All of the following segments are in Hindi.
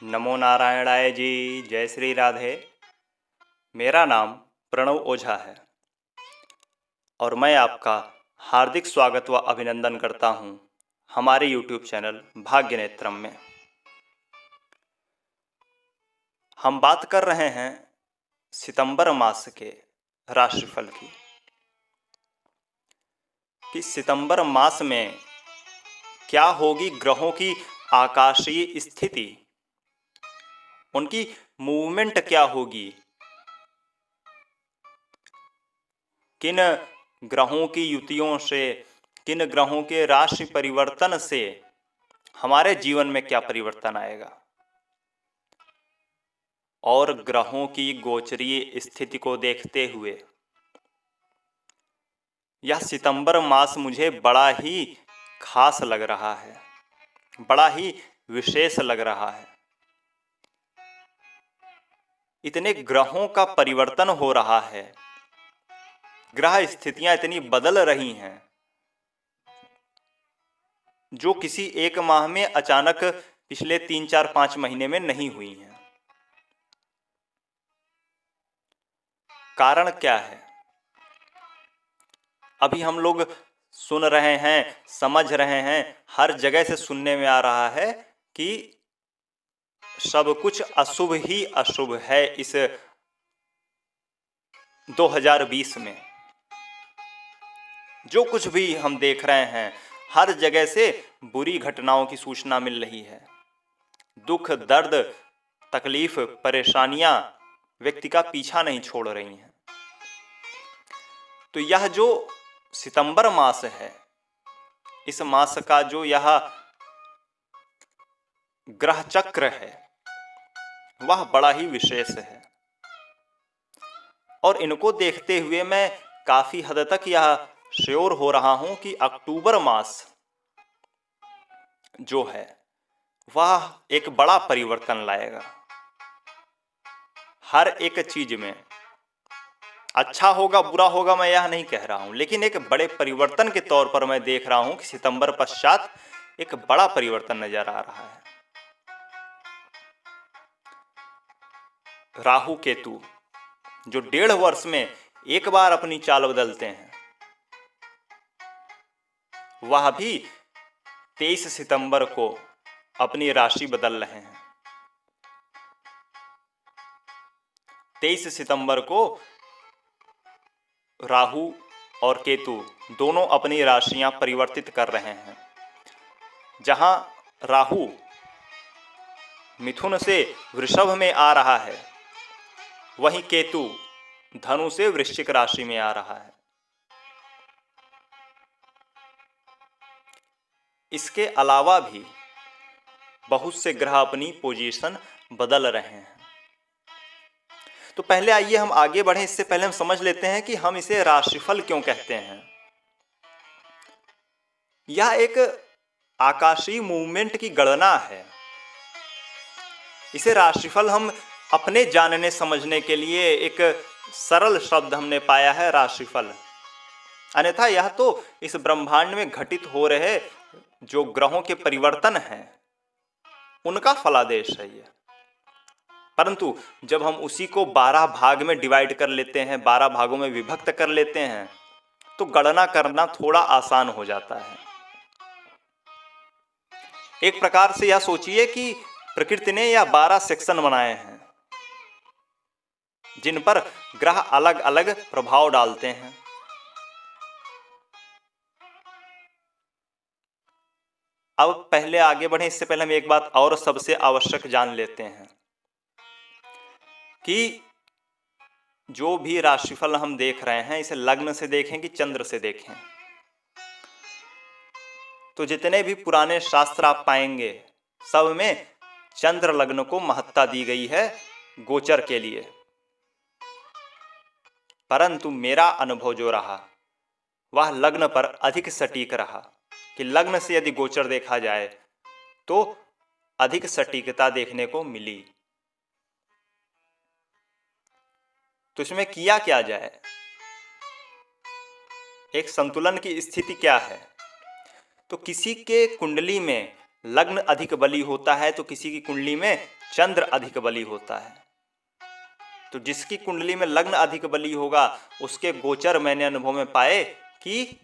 नमो नारायणाय जी। जय श्री राधे। मेरा नाम प्रणव ओझा है और मैं आपका हार्दिक स्वागत व अभिनंदन करता हूं हमारे YouTube चैनल भाग्य नेत्रम में। हम बात कर रहे हैं सितंबर मास के राशिफल की कि सितंबर मास में क्या होगी ग्रहों की आकाशीय स्थिति, उनकी मूवमेंट क्या होगी, किन ग्रहों की युतियों से, किन ग्रहों के राशि परिवर्तन से हमारे जीवन में क्या परिवर्तन आएगा, और ग्रहों की गोचरीय स्थिति को देखते हुए यह सितंबर मास मुझे बड़ा ही खास लग रहा है, बड़ा ही विशेष लग रहा है। इतने ग्रहों का परिवर्तन हो रहा है, ग्रह स्थितियां इतनी बदल रही हैं जो किसी एक माह में अचानक पिछले 3-4-5 महीने में नहीं हुई हैं। कारण क्या है? अभी हम लोग सुन रहे हैं, समझ रहे हैं, हर जगह से सुनने में आ रहा है कि सब कुछ अशुभ ही अशुभ है इस 2020 में। जो कुछ भी हम देख रहे हैं, हर जगह से बुरी घटनाओं की सूचना मिल रही है। दुख, दर्द, तकलीफ, परेशानियां व्यक्ति का पीछा नहीं छोड़ रही हैं। तो यह जो सितंबर मास है, इस मास का जो यह ग्रह चक्र है वह बड़ा ही विशेष है, और इनको देखते हुए मैं काफी हद तक यह श्योर हो रहा हूं कि अक्टूबर मास जो है वह एक बड़ा परिवर्तन लाएगा। हर एक चीज में अच्छा होगा बुरा होगा मैं यह नहीं कह रहा हूं, लेकिन एक बड़े परिवर्तन के तौर पर मैं देख रहा हूं कि सितंबर पश्चात एक बड़ा परिवर्तन नजर आ रहा है। राहु केतु जो 1.5 वर्ष में एक बार अपनी चाल बदलते हैं, वह भी 23 सितंबर को अपनी राशि बदल रहे हैं। 23 सितंबर को राहु और केतु दोनों अपनी राशियां परिवर्तित कर रहे हैं। जहां राहु मिथुन से वृषभ में आ रहा है, वहीं केतु धनु से वृश्चिक राशि में आ रहा है। इसके अलावा भी बहुत से ग्रह अपनी पोजीशन बदल रहे हैं। तो पहले आइए हम आगे बढ़ें, इससे पहले हम समझ लेते हैं कि हम इसे राशिफल क्यों कहते हैं। यह एक आकाशीय मूवमेंट की गणना है। इसे राशिफल हम अपने जानने समझने के लिए एक सरल शब्द हमने पाया है, राशिफल। अन्यथा यह तो इस ब्रह्मांड में घटित हो रहे जो ग्रहों के परिवर्तन हैं उनका फलादेश है ये। परंतु जब हम उसी को 12 भाग में डिवाइड कर लेते हैं, 12 भागों में विभक्त कर लेते हैं, तो गणना करना थोड़ा आसान हो जाता है। एक प्रकार से यह सोचिए कि प्रकृति ने यह 12 सेक्शन बनाए हैं जिन पर ग्रह अलग अलग प्रभाव डालते हैं। अब पहले आगे बढ़े इससे पहले हम एक बात और सबसे आवश्यक जान लेते हैं कि जो भी राशिफल हम देख रहे हैं इसे लग्न से देखें कि चंद्र से देखें, तो जितने भी पुराने शास्त्र आप पाएंगे सब में चंद्र लग्न को महत्ता दी गई है गोचर के लिए। परंतु मेरा अनुभव जो रहा वह लग्न पर अधिक सटीक रहा कि लग्न से यदि गोचर देखा जाए तो अधिक सटीकता देखने को मिली। तो इसमें किया क्या जाए, एक संतुलन की स्थिति क्या है। तो किसी के कुंडली में लग्न अधिक बली होता है तो किसी की कुंडली में चंद्र अधिक बली होता है। तो जिसकी कुंडली में लग्न अधिक बली होगा उसके गोचर मैंने अनुभव में पाए कि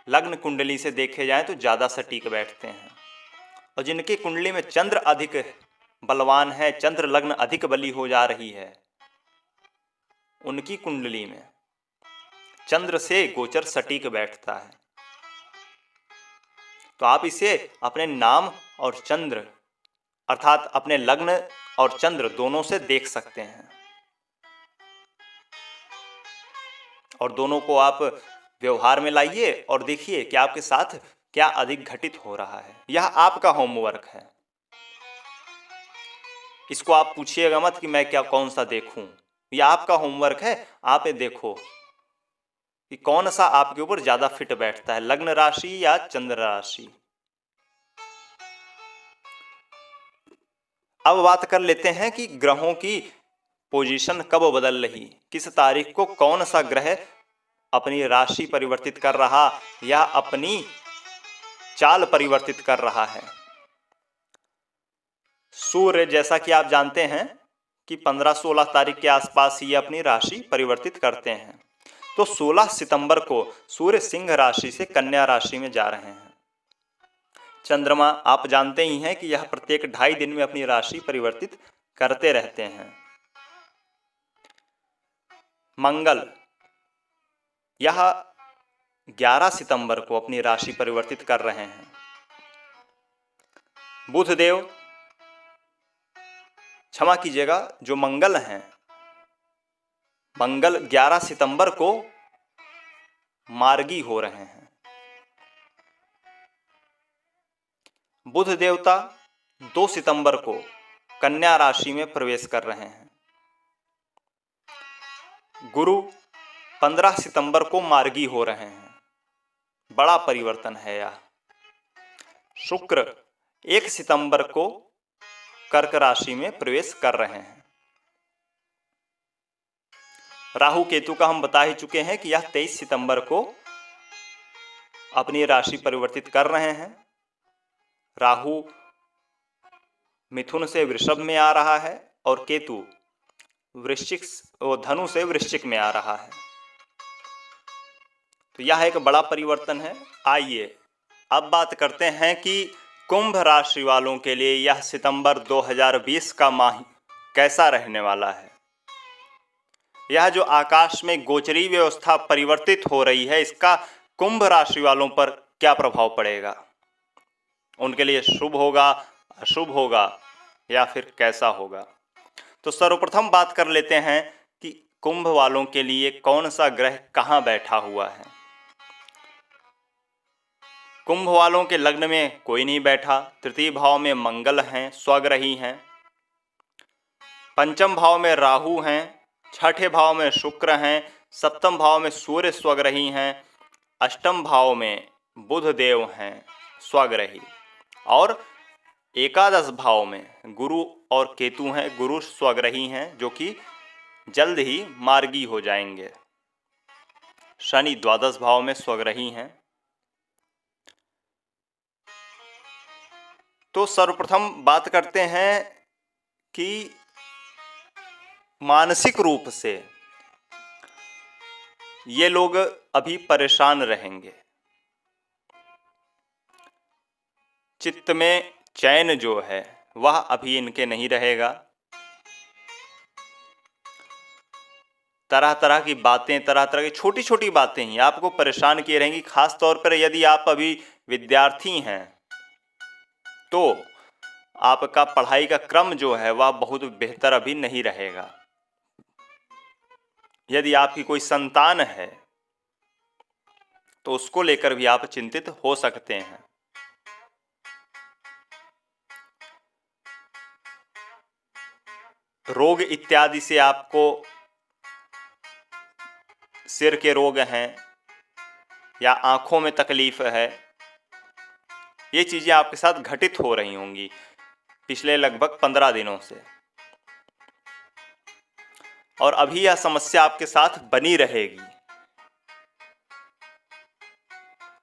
लग्न कुंडली से देखे जाएं तो ज़्यादा सटीक बैठते हैं। और जिनकी कुंडली में चंद्र अधिक बलवान है, चंद्र लग्न अधिक बली हो जा रही है, उनकी कुंडली में चंद्र से गोचर सटीक बैठता है। तो आप इसे अपने नाम और चंद्र अर्थात अपने लग्न और चंद्र दोनों से देख सकते हैं और दोनों को आप व्यवहार में लाइए और देखिए कि आपके साथ क्या अधिक घटित हो रहा है। यह आपका होमवर्क है। इसको आप पूछिएगा मत कि मैं क्या कौन सा देखूं। यह आपका होमवर्क है। आप ये देखो कि कौन सा आपके ऊपर ज्यादा फिट बैठता है, लग्न राशि या चंद्र राशि। अब बात कर लेते हैं कि ग्रहों की पोजीशन कब बदल रही, किस तारीख को कौन सा ग्रह अपनी राशि परिवर्तित कर रहा या अपनी चाल परिवर्तित कर रहा है। सूर्य जैसा कि आप जानते हैं कि 15-16 तारीख के आसपास ही अपनी राशि परिवर्तित करते हैं। तो 16 सितंबर को सूर्य सिंह राशि से कन्या राशि में जा रहे हैं। चंद्रमा आप जानते ही हैं कि यह प्रत्येक 2.5 दिन में अपनी राशि परिवर्तित करते रहते हैं। मंगल यह 11 सितंबर को अपनी राशि परिवर्तित कर रहे हैं। बुध देव, क्षमा कीजिएगा, जो मंगल हैं, मंगल 11 सितंबर को मार्गी हो रहे हैं। बुध देवता 2 सितंबर को कन्या राशि में प्रवेश कर रहे हैं। गुरु 15 सितंबर को मार्गी हो रहे हैं। बड़ा परिवर्तन है यह। शुक्र 1 सितंबर को कर्क राशि में प्रवेश कर रहे हैं। राहु केतु का हम बता ही चुके हैं कि यह 23 सितंबर को अपनी राशि परिवर्तित कर रहे हैं। राहु मिथुन से वृषभ में आ रहा है और केतु धनु से वृश्चिक में आ रहा है। तो यह एक बड़ा परिवर्तन है। आइए अब बात करते हैं कि कुंभ राशि वालों के लिए यह सितंबर 2020 का माह कैसा रहने वाला है। यह जो आकाश में गोचरी व्यवस्था परिवर्तित हो रही है, इसका कुंभ राशि वालों पर क्या प्रभाव पड़ेगा, उनके लिए शुभ होगा, अशुभ होगा या फिर कैसा होगा। तो सर्वप्रथम बात कर लेते हैं कि कुंभ वालों के लिए कौन सा ग्रह कहाँ बैठा हुआ है। कुंभ वालों के लग्न में कोई नहीं बैठा। तृतीय भाव में मंगल हैं, स्वग्रही हैं। पंचम भाव में राहु हैं। छठे भाव में शुक्र हैं। सप्तम भाव में सूर्य स्वग्रही हैं। अष्टम भाव में बुध देव हैं स्वग्रही। और एकादश भाव में गुरु और केतु हैं, गुरु स्वग्रही हैं जो कि जल्द ही मार्गी हो जाएंगे। शनि द्वादश भाव में स्वग्रही हैं। तो सर्वप्रथम बात करते हैं कि मानसिक रूप से ये लोग अभी परेशान रहेंगे। चित्त में चैन जो है वह अभी इनके नहीं रहेगा। तरह तरह की बातें, तरह तरह की छोटी छोटी बातें ही आपको परेशान किए रहेंगी। खास तौर पर यदि आप अभी विद्यार्थी हैं तो आपका पढ़ाई का क्रम जो है वह बहुत बेहतर अभी नहीं रहेगा। यदि आपकी कोई संतान है तो उसको लेकर भी आप चिंतित हो सकते हैं। रोग इत्यादि से आपको, सिर के रोग हैं या आंखों में तकलीफ है, ये चीज़ें आपके साथ घटित हो रही होंगी पिछले लगभग 15 दिनों से, और अभी यह समस्या आपके साथ बनी रहेगी।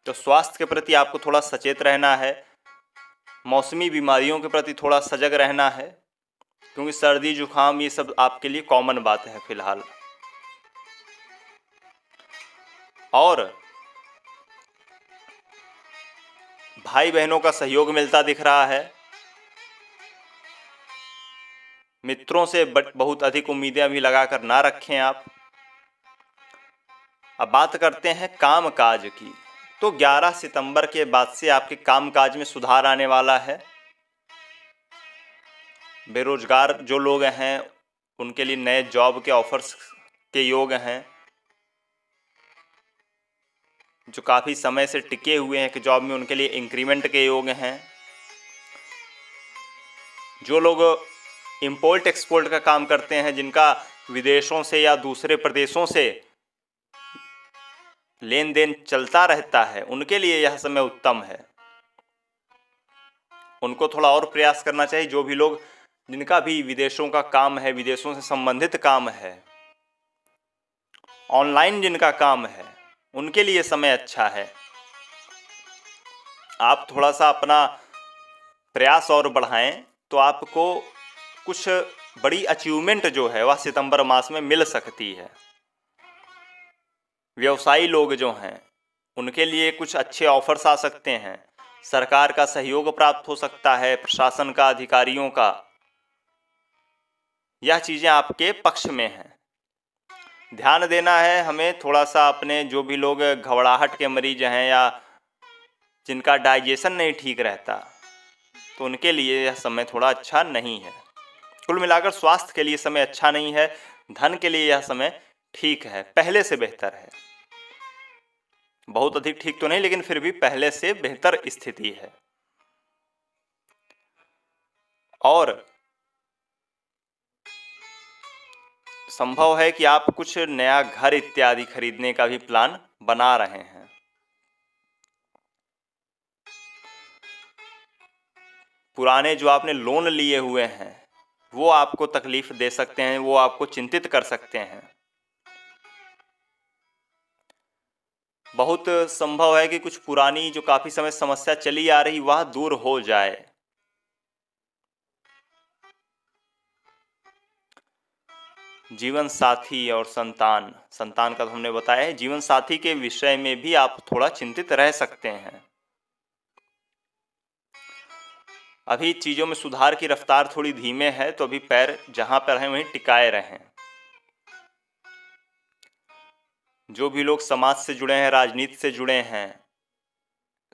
तो स्वास्थ्य के प्रति आपको थोड़ा सचेत रहना है। मौसमी बीमारियों के प्रति थोड़ा सजग रहना है। क्योंकि सर्दी जुकाम ये सब आपके लिए कॉमन बात है फिलहाल। और भाई बहनों का सहयोग मिलता दिख रहा है। मित्रों से बहुत अधिक उम्मीदें अभी लगाकर ना रखें आप। अब बात करते हैं काम काज की। तो 11 सितंबर के बाद से आपके काम काज में सुधार आने वाला है। बेरोजगार जो लोग हैं उनके लिए नए जॉब के ऑफर्स के योग हैं। जो काफ़ी समय से टिके हुए हैं कि जॉब में, उनके लिए इंक्रीमेंट के योग हैं। जो लोग इंपोर्ट एक्सपोर्ट का काम करते हैं, जिनका विदेशों से या दूसरे प्रदेशों से लेन देन चलता रहता है, उनके लिए यह समय उत्तम है। उनको थोड़ा और प्रयास करना चाहिए। जो भी लोग जिनका भी विदेशों का काम है, विदेशों से संबंधित काम है, ऑनलाइन जिनका काम है, उनके लिए समय अच्छा है। आप थोड़ा सा अपना प्रयास और बढ़ाएं तो आपको कुछ बड़ी अचीवमेंट जो है वह सितंबर मास में मिल सकती है। व्यवसायी लोग जो हैं उनके लिए कुछ अच्छे ऑफर्स आ सकते हैं। सरकार का सहयोग प्राप्त हो सकता है, प्रशासन का, अधिकारियों का। यह चीज़ें आपके पक्ष में हैं। ध्यान देना है हमें थोड़ा सा अपने, जो भी लोग घबराहट के मरीज हैं या जिनका डाइजेशन नहीं ठीक रहता, तो उनके लिए यह समय थोड़ा अच्छा नहीं है। कुल मिलाकर स्वास्थ्य के लिए समय अच्छा नहीं है। धन के लिए यह समय ठीक है, पहले से बेहतर है। बहुत अधिक ठीक तो नहीं, लेकिन फिर भी पहले से बेहतर स्थिति है। और संभव है कि आप कुछ नया घर इत्यादि खरीदने का भी प्लान बना रहे हैं। पुराने जो आपने लोन लिए हुए हैं वो आपको तकलीफ दे सकते हैं, वो आपको चिंतित कर सकते हैं। बहुत संभव है कि कुछ पुरानी जो काफ़ी समय समस्या चली आ रही वह दूर हो जाए। जीवन साथी और संतान का तो हमने बताया है। जीवन साथी के विषय में भी आप थोड़ा चिंतित रह सकते हैं। अभी चीज़ों में सुधार की रफ्तार थोड़ी धीमे है, तो अभी पैर जहां पर हैं वहीं टिकाए रहें। जो भी लोग समाज से जुड़े हैं, राजनीति से जुड़े हैं,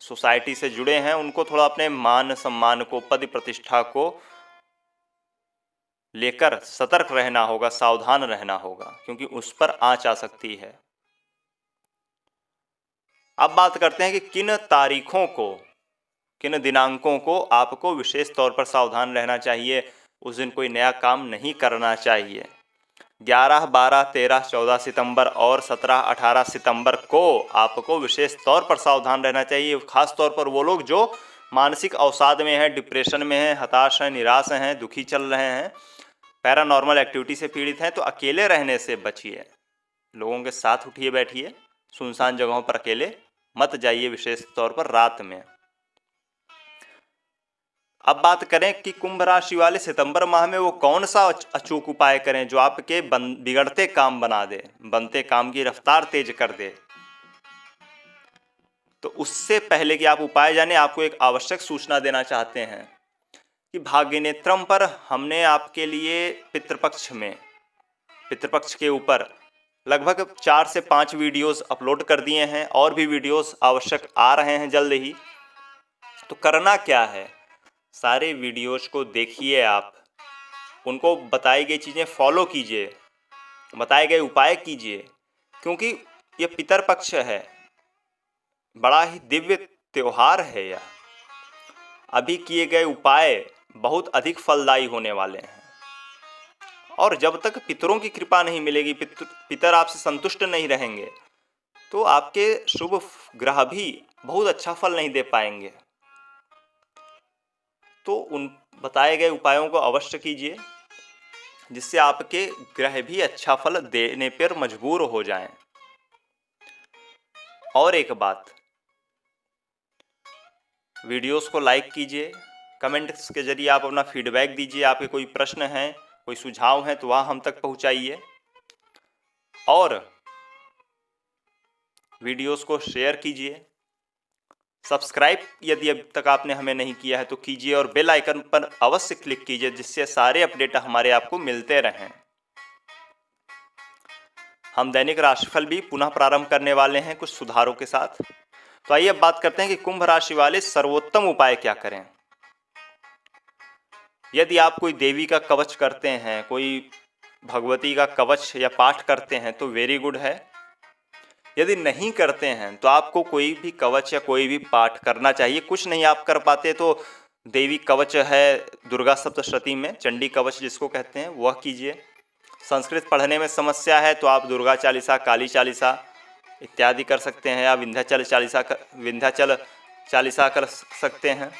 सोसाइटी से जुड़े हैं, उनको थोड़ा अपने मान सम्मान को, पद प्रतिष्ठा को लेकर सतर्क रहना होगा, सावधान रहना होगा, क्योंकि उस पर आंच आ सकती है। अब बात करते हैं कि किन तारीखों को, किन दिनांकों को आपको विशेष तौर पर सावधान रहना चाहिए। उस दिन कोई नया काम नहीं करना चाहिए। 11, 12, 13, 14 सितंबर और 17, 18 सितंबर को आपको विशेष तौर पर सावधान रहना चाहिए। खास तौर पर वो लोग जो मानसिक अवसाद में हैं, डिप्रेशन में हैं, हताश हैं, निराश हैं, दुखी चल रहे हैं, पैरानॉर्मल एक्टिविटी से पीड़ित हैं, तो अकेले रहने से बचिए। लोगों के साथ उठिए बैठिए, सुनसान जगहों पर अकेले मत जाइए, विशेष तौर पर रात में। अब बात करें कि कुंभ राशि वाले सितंबर माह में वो कौन सा अचूक उपाय करें जो आपके बिगड़ते काम बना दे, बनते काम की रफ्तार तेज कर दे। तो उससे पहले कि आप उपाय जाने, आपको एक आवश्यक सूचना देना चाहते हैं कि भाग्यनेत्रम पर हमने आपके लिए पितृपक्ष के ऊपर लगभग 4 से 5 वीडियोस अपलोड कर दिए हैं, और भी वीडियोस आवश्यक आ रहे हैं जल्द ही। तो करना क्या है, सारे वीडियोस को देखिए आप, उनको बताई गई चीज़ें फॉलो कीजिए, बताए गए उपाय कीजिए, क्योंकि ये पितरपक्ष है, बड़ा ही दिव्य त्योहार है यह। अभी किए गए उपाय बहुत अधिक फलदायी होने वाले हैं, और जब तक पितरों की कृपा नहीं मिलेगी, पितर आपसे संतुष्ट नहीं रहेंगे, तो आपके शुभ ग्रह भी बहुत अच्छा फल नहीं दे पाएंगे। तो उन बताए गए उपायों को अवश्य कीजिए, जिससे आपके ग्रह भी अच्छा फल देने पर मजबूर हो जाएं। और एक बात, वीडियोस को लाइक कीजिए, कमेंट्स के जरिए आप अपना फीडबैक दीजिए। आपके कोई प्रश्न हैं, कोई सुझाव हैं तो वह हम तक पहुंचाइए, और वीडियोस को शेयर कीजिए। सब्सक्राइब यदि अब तक आपने हमें नहीं किया है तो कीजिए, और बेल आइकन पर अवश्य क्लिक कीजिए, जिससे सारे अपडेट हमारे आपको मिलते रहें। हम दैनिक राशिफल भी पुनः प्रारंभ करने वाले हैं कुछ सुधारों के साथ। तो आइए अब बात करते हैं कि कुंभ राशि वाले सर्वोत्तम उपाय क्या करें। यदि आप कोई देवी का कवच करते हैं, कोई भगवती का कवच या पाठ करते हैं तो वेरी गुड है। यदि नहीं करते हैं तो आपको कोई भी कवच या कोई भी पाठ करना चाहिए। कुछ नहीं आप कर पाते तो देवी कवच है दुर्गा सप्तशती में, चंडी कवच जिसको कहते हैं, वह कीजिए। संस्कृत पढ़ने में समस्या है तो आप दुर्गा चालीसा, काली चालीसा इत्यादि कर सकते हैं, या विंध्याचल चालीसा कर सकते हैं।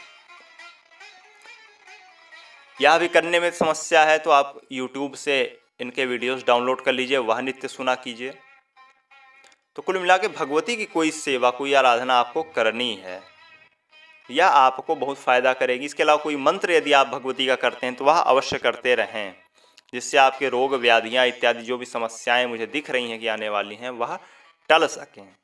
यह भी करने में समस्या है तो आप YouTube से इनके वीडियोस डाउनलोड कर लीजिए, वह नित्य सुना कीजिए। तो कुल मिला के भगवती की कोई सेवा, कोई आराधना आपको करनी है, यह आपको बहुत फ़ायदा करेगी। इसके अलावा कोई मंत्र यदि आप भगवती का करते हैं तो वह अवश्य करते रहें, जिससे आपके रोग व्याधियाँ इत्यादि जो भी समस्याएं मुझे दिख रही हैं कि आने वाली हैं वह टल सकें।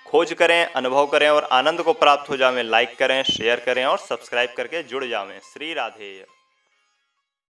खोज करें, अनुभव करें और आनंद को प्राप्त हो जाएं। लाइक करें, शेयर करें और सब्सक्राइब करके जुड़ जाएं। श्री राधे।